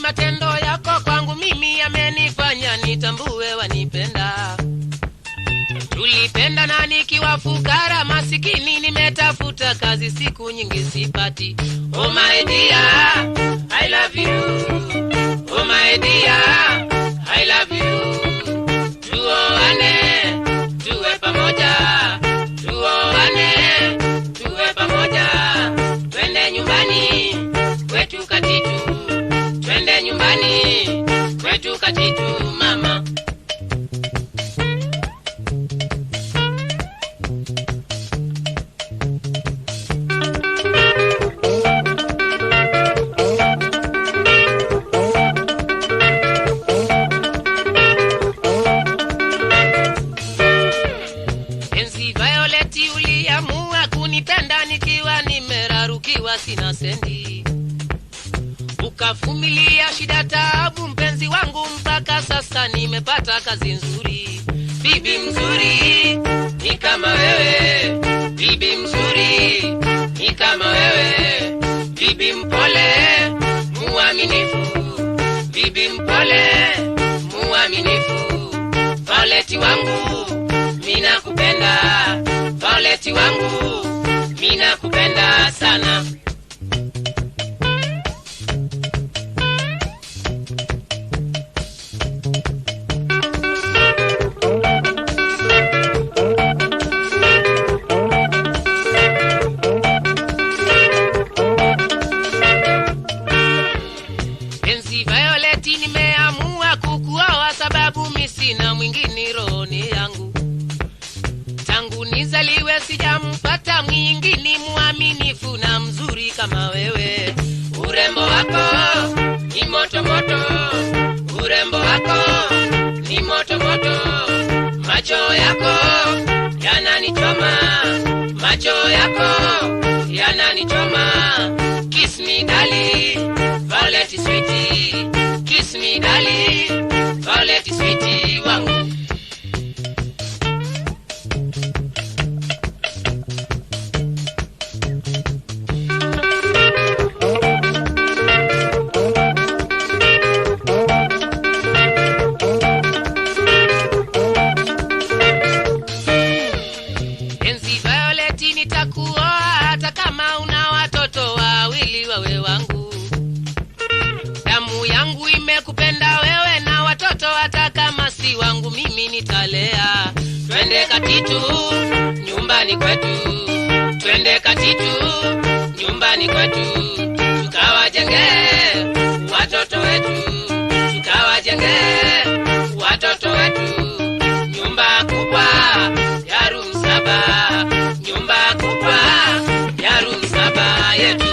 Matendo yako kwangu mimi yamenifanya nitambue wanipenda. Tulipenda na nikiwa fukara masikini, nimetafuta kazi siku nyingi sipati. Oh my dear, I love you. Oh my dear, I love you. Tuoane, tuwe pamoja. Tuoane, tuwe pamoja. Twende nyumbani kwetu Katitu. Twende nyumbani kwetu Katitu mama. Enzi Violet uliamua kunipenda nikiwa nimerarukiwa sina sendi. Ukavumilia shida taabu mpenzi wangu mpaka sasa nimepata kazi nzuri. Bibi mzuri ni kama wewe, bibi mzuri ni kama wewe. Bibi mpole, muaminifu, bibi mpole, muaminifu. Violet wangu, mina kupenda. Violet wangu, mina kupenda sana. Nimeamua kukuoa sababu mimi sina mwingine rohoni yangu. Tangu nizaliwe sijampata mwingine muaminifu na mzuri kama wewe. Urembo wako ni moto moto, urembo wako ni moto moto. Macho yako yananichoma, macho yako yananichoma. Kiss me darling, Violet sweetie. Kiss me darling, Violet sweetie wangu. Enzi Violet nitakuoa hata kama una watoto wawili wawe wangu. Damu yangu imekupenda wewe na watoto hata kama si wangu mimi nitalea. Twende Katitu nyumbani kwetu. Twende Katitu nyumbani kwetu. Tukawajenge watoto wetu. Tukawajenge watoto wetu. Nyumba kubwa ya room 7. Nyumba kubwa ya room 7 yetu.